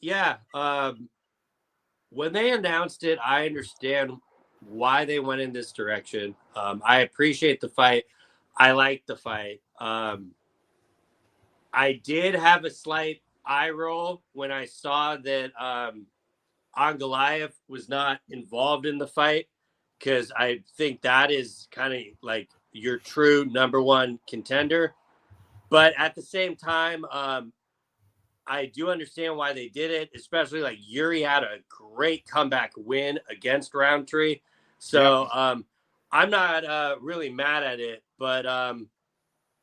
Yeah. When they announced it, I understand why they went in this direction. I appreciate the fight. I like the fight. I did have a slight eye roll when I saw that Angalaev was not involved in the fight, because I think that is kind of like your true number one contender. But at the same time, I do understand why they did it, especially like Yuri had a great comeback win against Roundtree. So I'm not really mad at it, but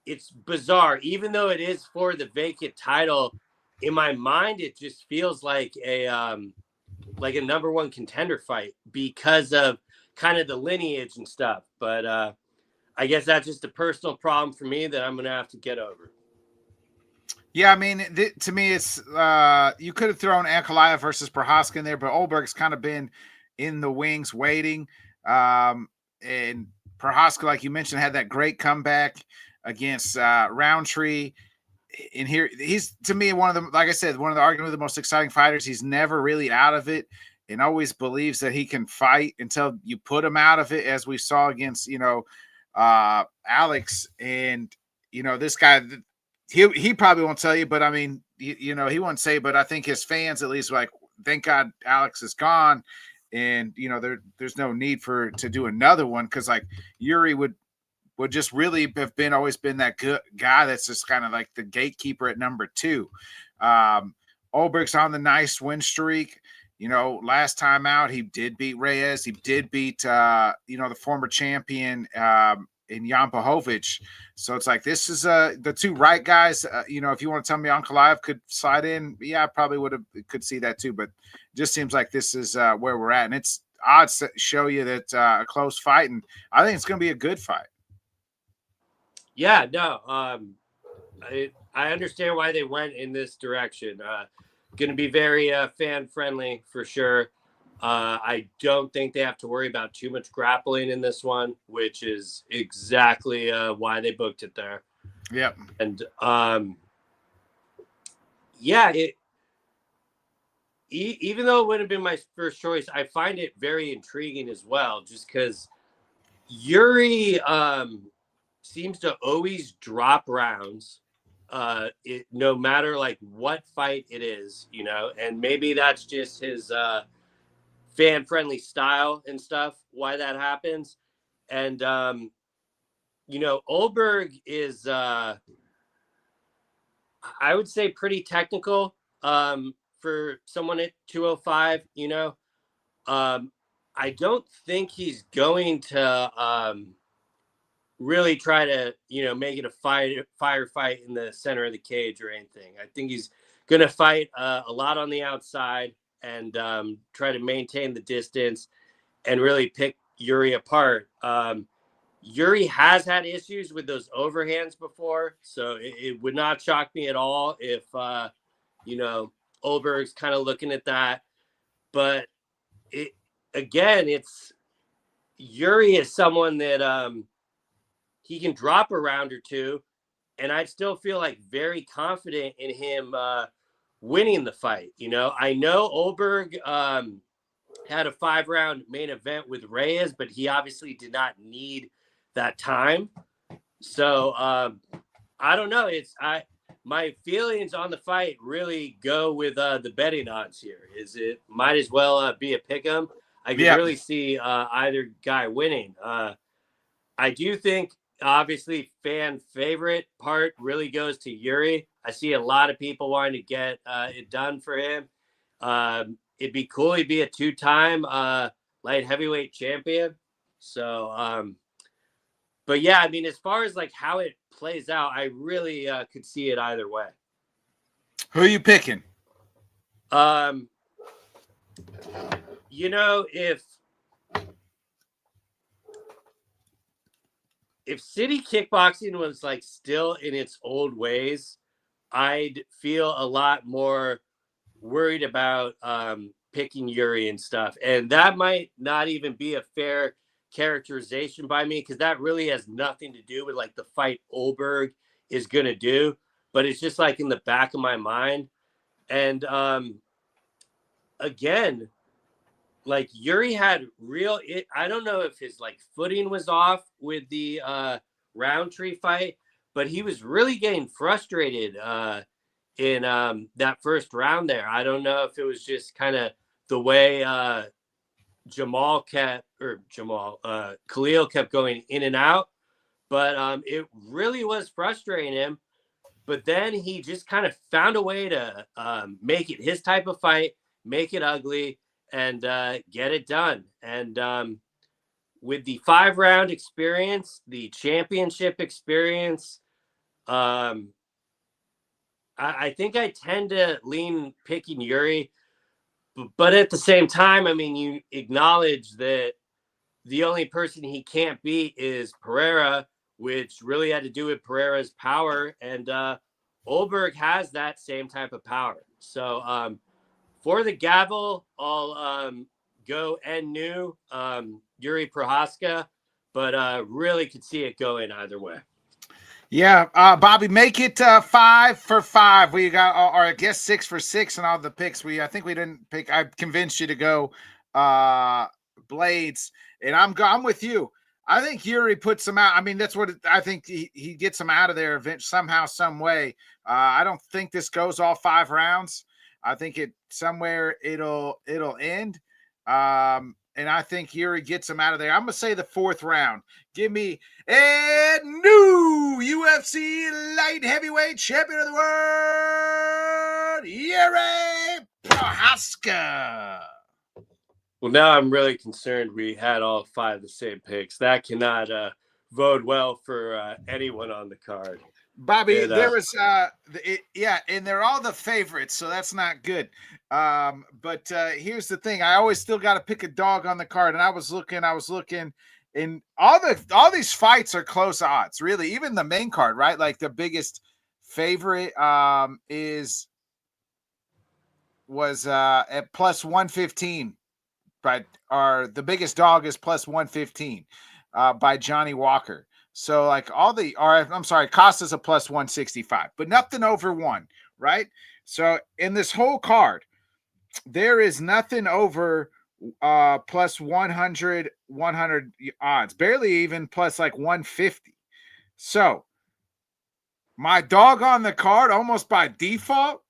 it's bizarre. Even though it is for the vacant title, in my mind, it just feels like a number one contender fight because of kind of the lineage and stuff. But I guess that's just a personal problem for me that I'm going to have to get over. Yeah, I mean, to me, it's you could have thrown Ankalaev versus Ptochazka in there, but Ulberg's kind of been in the wings waiting. And Ptochazka, like you mentioned, had that great comeback. against Roundtree. And here he's, to me, one of the, like I said, one of the arguably the most exciting fighters. He's never really out of it and always believes that he can fight until you put him out of it, as we saw against, Alex. And, this guy, he probably won't tell you, but I mean, he won't say, but I think his fans at least were like, thank God Alex is gone. And, there's no need to do another one, because like Yuri would just really have always been that good guy that's just kind of like the gatekeeper at number 2. Ulberg's on the nice win streak. Last time out, he did beat Reyes. He did beat, the former champion in Jan Blachowicz. So it's like, this is the two right guys. If you want to tell me Ankalaev could slide in, yeah, I probably could see that too. But it just seems like this is where we're at. And it's odds to show you that a close fight. And I think it's going to be a good fight. Yeah, no, I understand why they went in this direction. Going to be very fan friendly for sure. I don't think they have to worry about too much grappling in this one, which is exactly why they booked it there. Yep. And even though it wouldn't have been my first choice, I find it very intriguing as well, just because Yuri seems to always drop rounds, no matter like what fight it is, and maybe that's just his fan-friendly style and stuff, why that happens. And Ulberg is I would say pretty technical for someone at 205. I don't think he's going to really try to, make it a firefight in the center of the cage or anything. I think he's going to fight a lot on the outside and try to maintain the distance and really pick Yuri apart. Yuri has had issues with those overhands before, so it would not shock me at all if, Ulberg's kind of looking at that. But it's Yuri is someone that he can drop a round or two, and I'd still feel like very confident in him winning the fight. I know Ulberg had a 5-round main event with Reyes, but he obviously did not need that time. So I don't know. My feelings on the fight really go with the betting odds here. It might as well be a pick 'em. I can really see either guy winning. I do think, obviously, fan favorite part really goes to Yuri. I see a lot of people wanting to get it done for him. It'd be cool. He'd be a 2-time light heavyweight champion. So, but yeah, I mean, as far as like how it plays out, I really could see it either way. Who are you picking? If city kickboxing was like still in its old ways, I'd feel a lot more worried about picking Yuri and stuff. And that might not even be a fair characterization by me, because that really has nothing to do with like the fight Ulberg is going to do. But it's just like in the back of my mind. And again, like Yuri had I don't know if his like footing was off with the Roundtree fight, but he was really getting frustrated in that first round there. I don't know if it was just kind of the way Khalil kept going in and out, but it really was frustrating him. But then he just kind of found a way to make it his type of fight, make it ugly, and get it done. And with the 5-round experience, the championship experience, I think I tend to lean picking Yuri. But at the same time, I mean, you acknowledge that the only person he can't beat is Pereira, which really had to do with Pereira's power. And Ulberg has that same type of power. So for the gavel, I'll go new Yuri Prohaska, but really could see it going either way. Yeah, Bobby, make it 5 for 5. We got, or I guess 6 for 6 and all the picks. I think we didn't pick. I convinced you to go Blades, and I'm with you. I think Yuri puts him out. I mean, that's what I think. He gets him out of there somehow, some way. I don't think this goes all 5 rounds. I think it'll end. And I think Yuri gets him out of there. I'm gonna say the 4th round. Give me a new UFC light heavyweight champion of the world, Yuri Ptochazka. Well, now I'm really concerned we had all 5 the same picks. That cannot bode well for anyone on the card. Bobby, there was and they're all the favorites, so that's not good. But here's the thing: I always still got to pick a dog on the card, and I was looking, and all these fights are close odds, really. Even the main card, right? Like the biggest favorite was at plus 115, but the biggest dog is plus 115 by Johnny Walker. So like I'm sorry, Costa's a plus 165, but nothing over 1, right? So in this whole card, there is nothing over plus 100 odds, barely even plus like 150. So my dog on the card almost by default,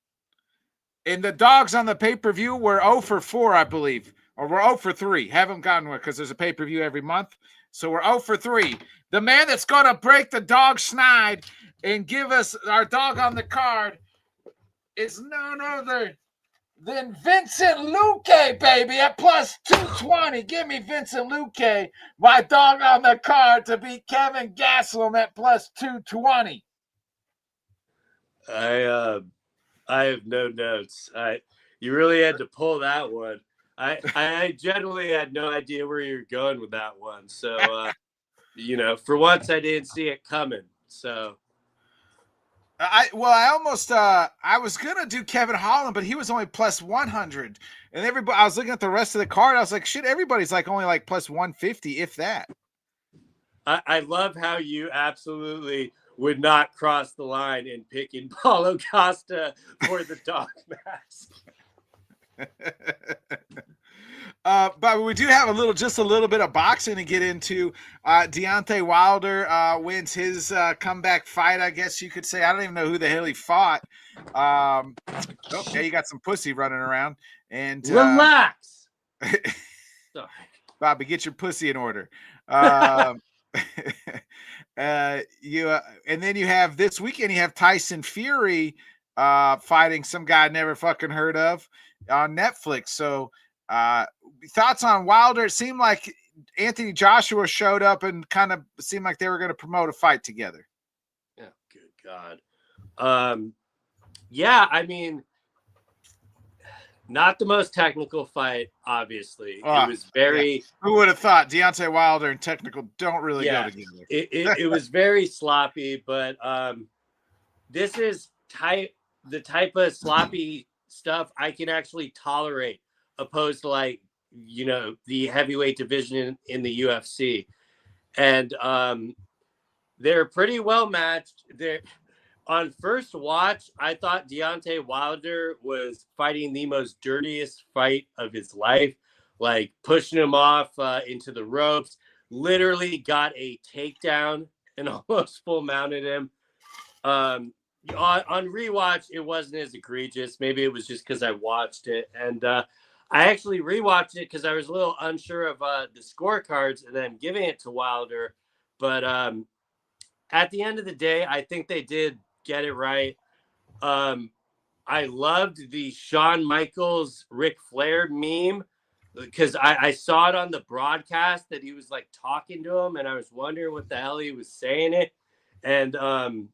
and the dogs on the pay-per-view were 0 for 4, I believe, or we're 0 for 3. Haven't gotten one because there's a pay-per-view every month. So we're 0 for 3. The man that's going to break the dog snide and give us our dog on the card is none other than Vincent Luque, baby, at plus 220. Give me Vincent Luque, my dog on the card, to beat Kevin Gastelum at plus 220. I have no notes. You really had to pull that one. I generally had no idea where you were going with that one. So, for once I didn't see it coming. So, I was gonna do Kevin Holland, but he was only plus 100, and everybody. I was looking at the rest of the card. I was like, shit, everybody's like only like plus 150, if that. I love how you absolutely would not cross the line in picking Paulo Costa for the dog mask. But we do have just a little bit of boxing to get into. Deontay Wilder wins his comeback fight, I guess you could say. I don't even know who the hell he fought. You got some pussy running around. And relax. Sorry. Bobby, get your pussy in order. And then you have this weekend, you have Tyson Fury fighting some guy I never fucking heard of on Netflix. So thoughts on Wilder? It seemed like Anthony Joshua showed up and kind of seemed like they were going to promote a fight together. Oh, good God. Yeah, I mean, not the most technical fight, obviously. It was very... Yeah. Who would have thought Deontay Wilder and technical don't really go together? It was very sloppy, but this is the type of sloppy stuff I can actually tolerate, opposed to like, the heavyweight division in the UFC. And they're pretty well matched. On first watch, I thought Deontay Wilder was fighting the most dirtiest fight of his life, like pushing him off into the ropes, literally got a takedown and almost full mounted him. On rewatch, it wasn't as egregious. Maybe it was just because I watched it. And I actually rewatched it because I was a little unsure of the scorecards and then giving it to Wilder. But at the end of the day, I think they did get it right. I loved the Shawn Michaels Ric Flair meme because I saw it on the broadcast that he was like talking to him, and I was wondering what the hell he was saying it. And I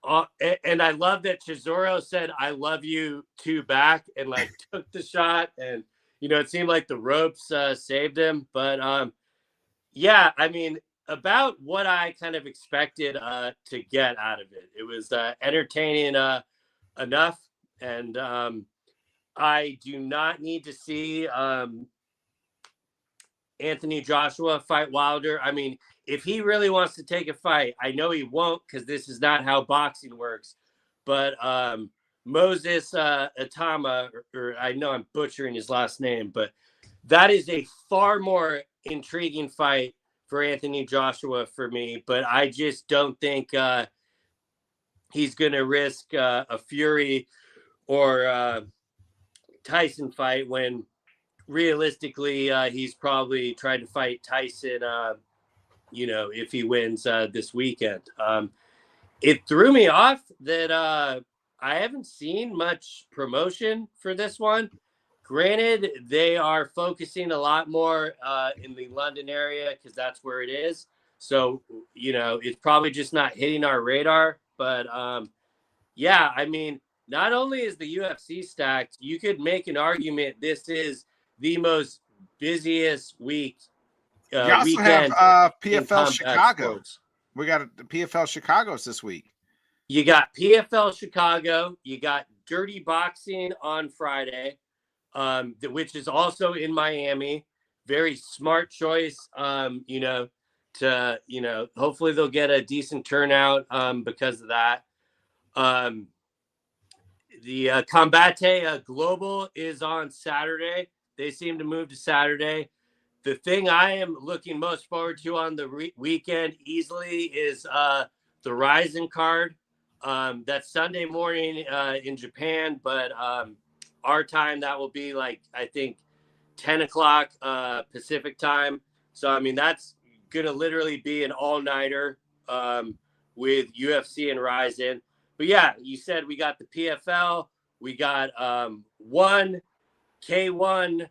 love that Chisora said "I love you" too back and like took the shot, and it seemed like the ropes saved him. But yeah, I mean, about what I kind of expected to get out of it. It was entertaining enough, and I do not need to see Anthony Joshua fight Wilder. I mean, if he really wants to take a fight, I know he won't because this is not how boxing works. But Moses Atama, or I know I'm butchering his last name, but that is a far more intriguing fight for Anthony Joshua for me. But I just don't think he's going to risk a Fury or Tyson fight when realistically he's probably trying to fight Tyson, if he wins this weekend. It threw me off that I haven't seen much promotion for this one. Granted, they are focusing a lot more in the London area because that's where it is. So, it's probably just not hitting our radar. But, yeah, I mean, not only is the UFC stacked, you could make an argument this is the most busiest week. You also weekend have PFL Chicago. Sports. We got the PFL Chicago's this week. You got PFL Chicago. You got Dirty Boxing on Friday, which is also in Miami. Very smart choice, hopefully they'll get a decent turnout because of that. The Combate Global is on Saturday. They seem to move to Saturday. The thing I am looking most forward to on the weekend easily is the Rising card. That's Sunday morning in Japan, but our time, that will be like, I think, 10 o'clock Pacific time. So, I mean, that's going to literally be an all-nighter with UFC and Rising. But, yeah, you said we got the PFL. We got one K1,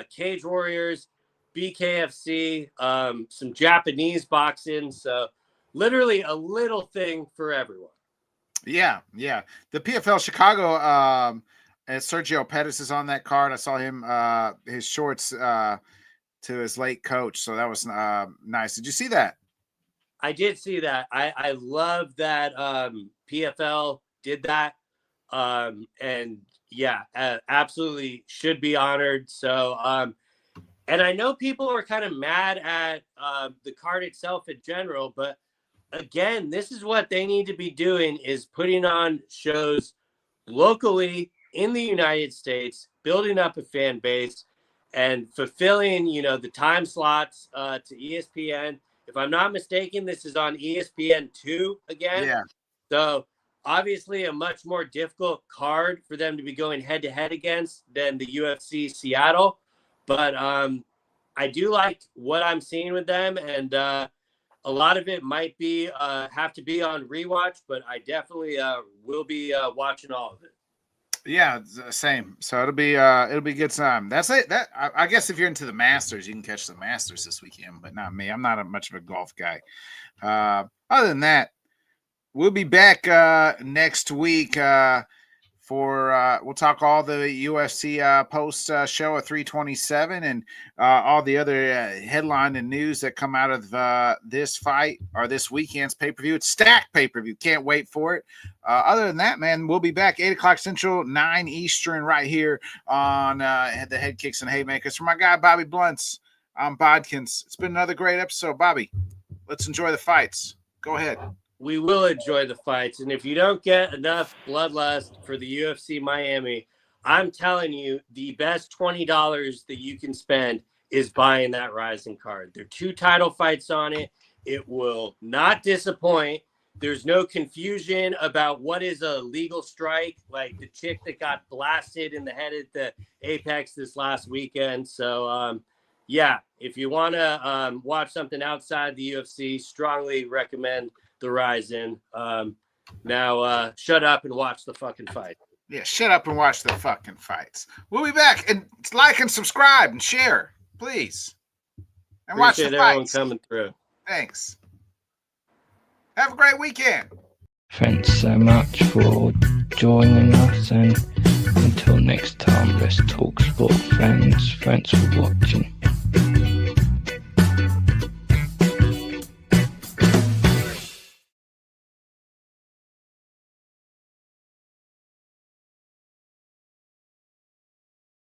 Cage Warriors, BKFC, some Japanese boxing. So literally a little thing for everyone. Yeah. The PFL Chicago, Sergio Pettis is on that card. I saw him, his shorts to his late coach. So that was nice. Did you see that? I did see that. I love that PFL did that. And yeah, absolutely should be honored. So, and I know people are kind of mad at the card itself in general, but again, this is what they need to be doing, is putting on shows locally in the United States, building up a fan base and fulfilling, the time slots to ESPN. If I'm not mistaken, this is on ESPN2 again. Yeah. So obviously a much more difficult card for them to be going head to head against than the UFC Seattle. But I do like what I'm seeing with them, and a lot of it might be have to be on rewatch, but I definitely will be watching all of it. Yeah, same. So it'll be good time. That's it. I guess if you're into the Masters, you can catch the Masters this weekend, but not me. I'm not much of a golf guy. Other than that, we'll be back next week for we'll talk all the UFC post show at 327 and all the other headline and news that come out of this fight or this weekend's pay-per-view. It's stacked pay-per-view. Can't wait for it. Other than that, man, we'll be back 8 o'clock Central, 9 Eastern right here on the Headkicks and Haymakers. For my guy, Bobby Blunts, I'm Bodkins. It's been another great episode. Bobby, let's enjoy the fights. Go ahead. We will enjoy the fights. And if you don't get enough bloodlust for the UFC Miami, I'm telling you, the best $20 that you can spend is buying that Rising card. There are 2 title fights on it. It will not disappoint. There's no confusion about what is a legal strike, like the chick that got blasted in the head at the Apex this last weekend. So, yeah, if you want to watch something outside the UFC, strongly recommend the Rising. Now shut up and watch the fucking fight. Yeah, shut up and watch the fucking fights. We'll be back, and like and subscribe and share, please. And Appreciate watch the everyone fights. Coming through. Thanks. Have a great weekend. Thanks so much for joining us, and until next time, let's talk sport, friends. Thanks for watching.